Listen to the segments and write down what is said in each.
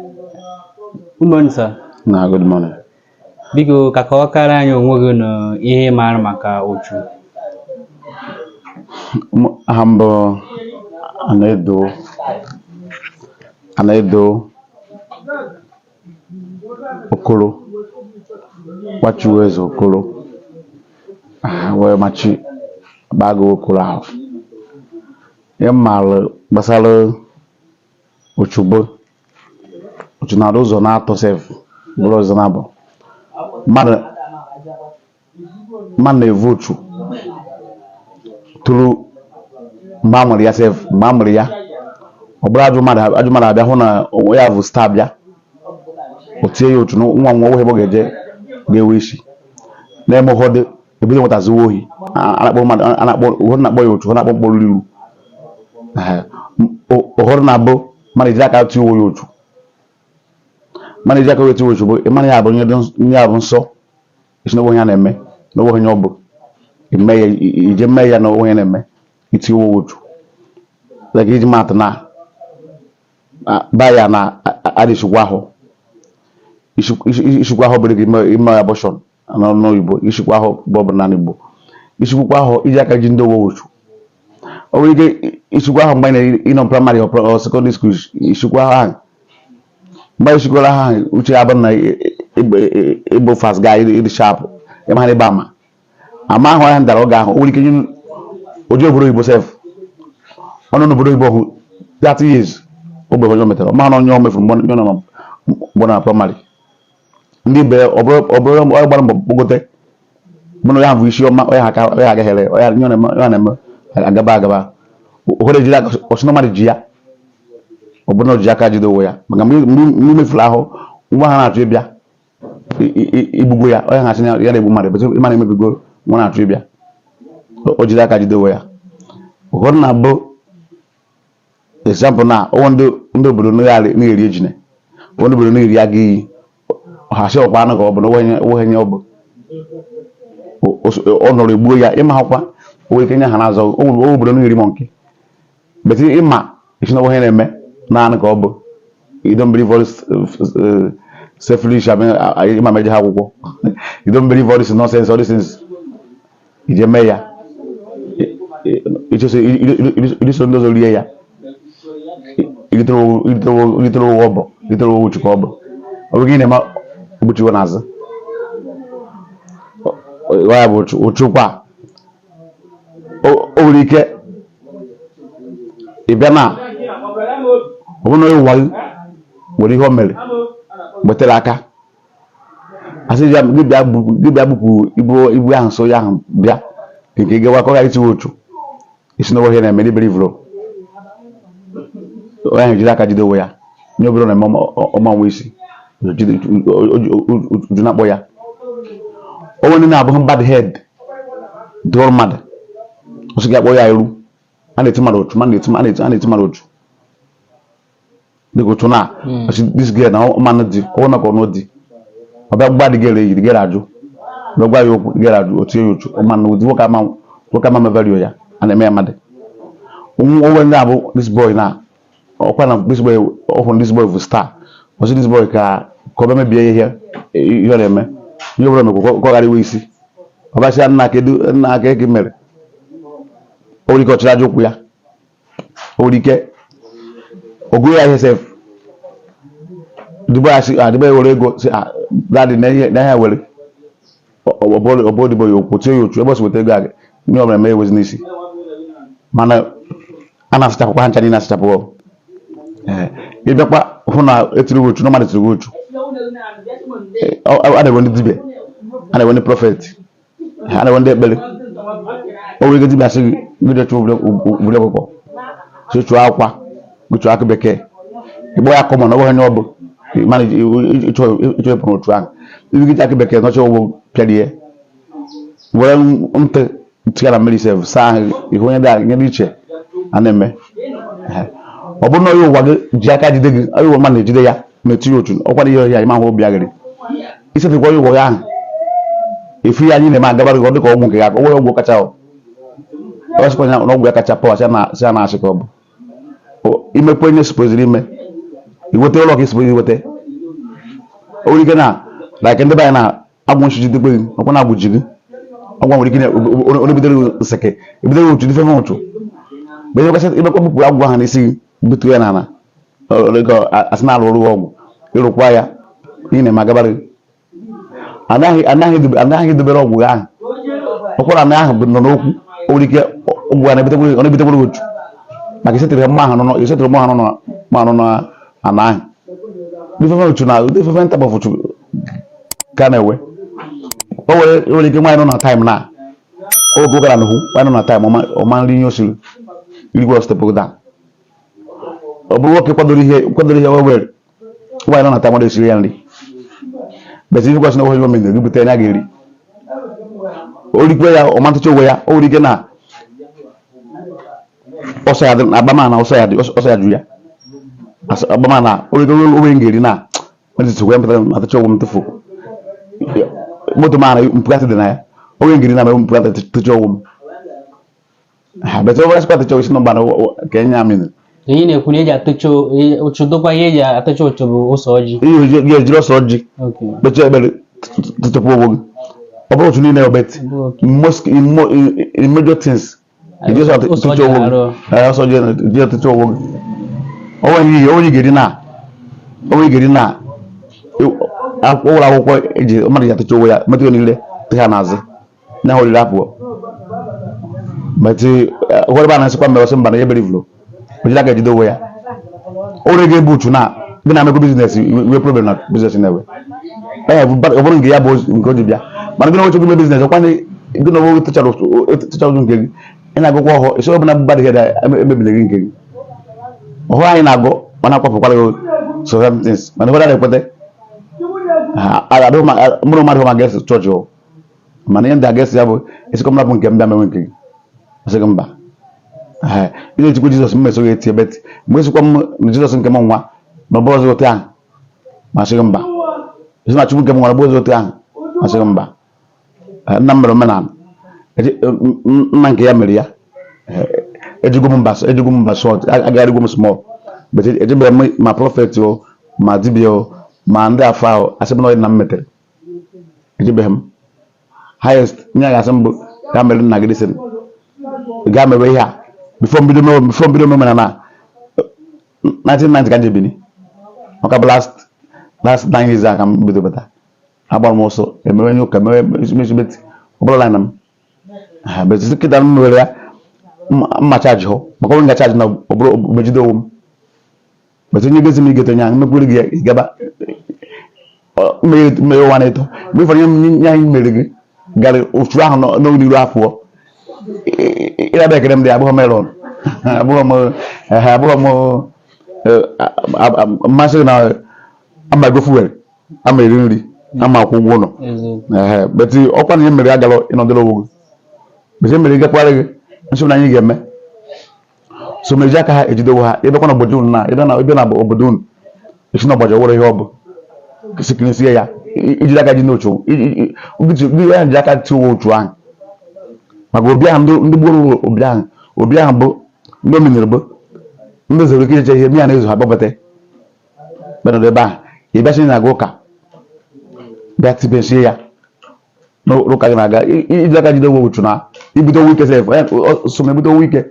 Good morning, sir. Na good morning. Biko ka kọwakara anyị onwe gị na ihe mara maka Uchu. Aha m bụ Anaedo Okoro, Wachiwe eze Okoro, wee machi Bago Okoro ahụ. Ihe m maara gbasara Uchu bụ Uchu na-arụ ụzọ na-atọ sef bụrụ ụzọ na-abụ mmadụ na-evu Uchu tụrụ mgbe a mụrụ ya sef mgbe a mụrụ ya ọ bụrụ ajụ mmadụ abịa hụ na onwe ya bụ star bịa o tie ya Uchu nwa nwa ebe ọ ga-ewe isi na-eme ụfọdụ ebido nwetaziwa ohi na-akpọ ya Uchu na-akpọ mkpọrọ iru ụfọdụ na-abụ mmadụ ejiri aka tụọ ya Uchu mmadụ ejiri aka wee tụọ Uchu bụ ịmana ya bụ nye ya bụ nsọ isi n'onwe ya na-eme n'onwe onye ọ bụ ije mee ya n'onwe ya na-eme iti owo Uchu like iji maatụ na baya na adịchikwa ahụ ishikwa ahụ bụrụ gị ime abortion n'oyibo ishikwa ahụ bụ na Igbo ishikwa ahụ iji aka ji ndị owo Uchu o nwere ike ishikwa ahụ mgbe ịnọ praịmarị ọ sekọndịrị skuul ishikwa ahụ mgbe ishikwara ahụ Uche ya bụ na ịbụ fast guy ịdị sharp ịma ha ịba ama ahụ ya ndara oge ahụ o nwere ike nye oji obodo Igbo sef ọnụ n'obodo Igbo hụ 30 years ogbe onye o metara ma na onye o mefuru mgbe nọ na praịmarị ndị be ọ bụrụ onye gbara mbọ kpogote mụ ya bụ isi ọma onye agaghere onye na-eme agaba ụfọdụ ejiri aka ọsịna mmadụ ji ya ọ bụrụ na o ji aka jide onwe ya maka mgbe mefuru ahụ ngwa ha na-achọ ịbịa igbugbo ya onye ha asị ya na-egbu mmadụ bụtụ ịma na-emebigo nwa na-achọ ịbịa o jiri aka jide onwe ya ụfọdụ na-abụ example na ọnwa ndị obodo na-eri ejine ndị obodo na-eri aga iyi ọhasị ọkwa anụ ka ọ bụ na onwe ọ bụ ọ nọrọ egbuo ya ịma hakwa onwe ike nye ha na-azọ onwe obodo na-eri mọnke beti ịma isi na onwe na-eme naanị ka ọ bụ you don't believe all this selfish ịma meje ha akwụkwọ you don't believe all this nonsense all these things ije mee ya iso ndị ọzọ rie ya ilitere owo ọbụ ilitere owo Uchu ka ọ bụ ọ bụ gị na-eme ogbuchiwo n'azụ ya bụ Uchu kwa o nwere ike ịbịa na ọ bụrụ na onye ụwa gị nwere ihe o mere gbetere aka asị gị bịa bupụ ibu ahụ nso ya ahụ bịa nke gawa ka ọ ghara itiwe Uchu isi n'onwe ihe na-eme n'iberi ivro onye ahụ jiri aka jide onwe ya nye obere na-eme ọma nwe isi Uju na-akpọ ya onwe ndị na-abụghị bad head dụrụ mmadụ ọsị gị akpọ ya iru a na-eti mmadụ Uchu a na-eti mmadụ Uchu dịka Uchu na this girl na ọmanụ di ọnwụ na ka ọnụ di ọbịa gba dị gere eyi dị gere ajụ ọbịa gwa ya okwu gere ajụ otu ya Uchu ọmanụ ụdị nwoke ama mevario ya a na-eme ya mmadụ onwe ndị abụ this boy na ọkwa na this boy ọhụrụ this boy bụ star ọsị this boy ka ọ bịa mebie ihe ọ na-eme ihe ọbụla mekwa ka ọ ghara iwe isi ọbasịa nna aka eke mere o nwere ike ọchịrị aja ụkwụ ya o nwere ike ogụrụ ya ihe sef dịbọ ya were ego si dadị na ihe were ọbụ dịbọ ya okwu tie ya Uchu ebe o si weta ego aga ihe ọbụla eme ewezi n'isi mana a na-asachapụkwa ha ncha niile asachapụ ịbịakwa hụ na etiri Uchu na mmadụ tiri Uchu a na-ewe ndị dibịa a na-ewe ndị prọfet a na-ewe ndị ekpere o nwere ike dibịa asị gị gịje chụọ ubiri ọkụkọ si chụọ akwa gị chụọ akụ bekee ịgbọ ya kọmọn ọbụghị onye ọ bụ mana ịchọ ịpụrụ Uchu ahụ ibi gịje akụ bekee nọcha ụgbọ pịara ihe were ntị tigara mmiri sef saa ahụ ihe onye dị iche a na-eme ọ bụrụ na onye ụwa gị ji aka jide gị onye ụwa mmadụ na-ejide ya metụ ya Uchu ọkwara ihe ya ịma ahụ obi agịrị isefekwa onye ụwa ya ahụ efu ya anyị na-eme agabara gị dị ka ọgwụ nke ya onwe ọgwụ kacha ọsịkwa na ọgwụ ya kacha pọwa si a na-asị ka ọ bụ imekwa onye supoziri ime iwote ụlọ ka isi iwote ori ike na like ndị banyị na agwụ nshi jide gbe ọkwa na agwụji gị ọgwa nwere ike na onye bidoro seke ebidoro otu dife otu mgbe ihe kwesịrị imekwa bupụ agwụ ahụ n'isi butu ya n'ala asị na alụ ọrụ ọgwụ ịrụkwa ya ihe na-eme agabarị anaghị edobere ọgwụ ahụ ọkwara na ahụ nọ n'okwu nwere ike ọgwụ a na-ebitekwere otu maka isetịrị mma ahụ nọ ana ahụ difefe otu na difefe ntabọfụ ka na-ewe o nwere ike nwaanyị nọ na taịm na oge ụgara n'hụ nwaanyị nọ na taịm ọma nri ihe osiri irigwe ọstepụda ọ bụrụ nwoke kwadoro ihe o were nwaanyị nọ na taịm ọ na-esiri ya nri besi ife kwasị na ohe omena gị bute anya ga-eri orikwe ya ọma ntụcha onwe ya o nwere ike na ọsọ ya agbamana ọsọ ya jụ ya agbamana o nwere ike owe ga-eri na metụtụ mpụtara atụcha onwe m tụfu moto mana mpụgasị dị na ya owe ga-eri na mpụgasị tụcha onwe m ha bete owe asịkwa tụcha isi nọmba ka enye amịnụ ihe na-ekwu na eji atụcha uchu dokwa ihe eji atụcha uchu bụ ose ọjị ihe ejiri ọsọ ọjị kpechaa ekpere tụchapụ onwe gị ọ bụrụ otu niile obet in major things ejiri ọsọ tụcha onwe gị ọsọ ọjị tụcha onwe gị onye ga-eri na ụlọ akwụkwọ eji mmadụ ji atụcha onwe ya metụ ya niile tụcha n'azụ na ahụ oriri apụọ metụ ụfọdụ ebe a na-esịkwa mgbe ọsị mba na ya bere ivlo ojila ka ejide onwe ya ore ga ebu uchu na gị na-amekwa biznes wee problem na biznes na-ewe ọ bụrụ nke ya bụ nke o ji bịa mana gị na nwoche gị mee biznes ọkwa gị na onwe tụchara ụzọ nke gị ị na-agụkwa ọhụụ isi ọbụla mgbadị ihe emebile gị nke gị ọhụụ anyị na-agụ mana akwapụkwara gị so things mana ụfọdụ na-ekwete mụrụ mmadụ ma ga-esi chọọchị mana ihe ndị a ga-esi ya bụ esikọ mrapụ nke m bịa menwe nke gị ọsị gị mba ihe ejikwa Jizọs mmeso ga-eti ebe mgbe esikwa m na Jizọs nke m nwa na ọ bụ ọzọ otu ahụ masịghị mba esi na Chukwu nke m nwa na ọ bụ ọzọ otu ahụ masịghị mba nna m mere omenala nna nke ya mere ya ejigo m mba shọt agagharịgwo m small but ejibeghị m ma prọfet o ma dibịa o ma ndị afọ ahụ asị m na ọ dị na m metere ejibeghị m highest nye ya asị mbụ ga mere nna gị dịsịn ga mewe ihe a before mbido memena na 1990 ka njebini maka bụ last 9 years aka m bido bata agbara m ọsọ emewe nye ụka mewe mesibeti ọbụla line m betisi kịta m mewere ya mma chaji hụ maka ọrụ nga chaji na ọbụrụ mejide onwe m betu onye gezi m igeto nya mekwere gị gaba mmeghe ụwa na-eto mgbe ịfọrọ nye anyị mere gị gara ofu ahụ n'oniru afọ ịraba ekere m dị abụghị melon abụghị m mmasị na amago fuel ama eri nri ama akwụ ụgwọ ụlọ beti ọkwa na ihe mere agala ịnọdụrụ onwe gị beti mere gakwara gị nsogbu na anyị ga-eme so meji aka ha ejidewo ha ịbịakwa na obodo unu na ịbịa na obodo unu esi na ọgbaji ọwụrụ ihe ọ bụ sikirisie ya ijiri aka ji n'ochu ya ji aka ti uwe ochu ahụ maka obi ahụ ndị gburu obi ahụ bụ ndị omenere bụ ndị zoro ike iche ihe mmiri na-ezo ha gbabata benọdụ ebe ahụ ịbịachi na-aga ụka bịa tibesie ya n'ụka gị na-aga iji aka jide uwe ochu na ibido owe ike sef so na ebido owe ike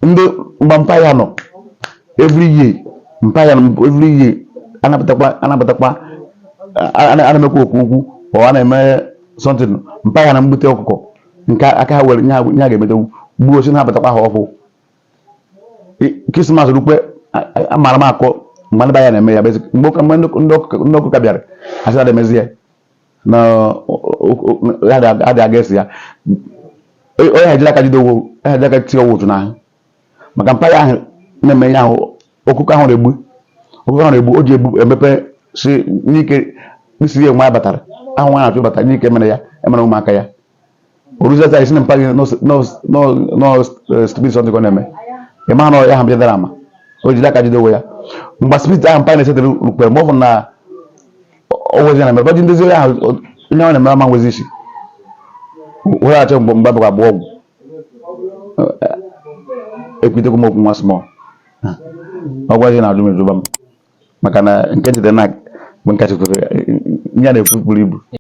ndị mgba mpa ya nọ every year anabatakwa ana-emekwa okwu ukwu ọ a na-eme something mpa ya na mbute ọkụkọ nke aka ha were nye ha ga-emetewu gbuo osi na-abatakwa ha ọhụụ krismas rukwe amara m akọ mgbe ndị ba ya na-eme ya mgbe ndị ọkụka bịara asị na emezi ya na adị aga esi ya onye ha ejiri aka jide owo onye ejiri aka tinye owo otu n'ahụ maka mpa ya ahụ na-eme ihe ahụ ọkụkọ ahụ na-egbu o ji emepe si n'ike isi ya nwa ya batara ahụ nwa na-achụ bata n'ike mere ya emere ụmụaka ya oruzeta isi na mpa gị no spirit sọntịkọ na-eme ịma na ya ha bịadara ama o jiri aka jide owo ya mgbe spirit ahụ mpa na-esetere rukpere ma ọ bụ na ọwezi na mere baji ndezi ahụ onye ọ na-emere ama nwezi isi were achọ mgbe abụghị abụọ ọgwụ ekwitekwa m okwu nwa small ọ gwazi na ajụ m ejụba m maka na nke jide na mgbe nkachi kwere ya na-efu buru ibu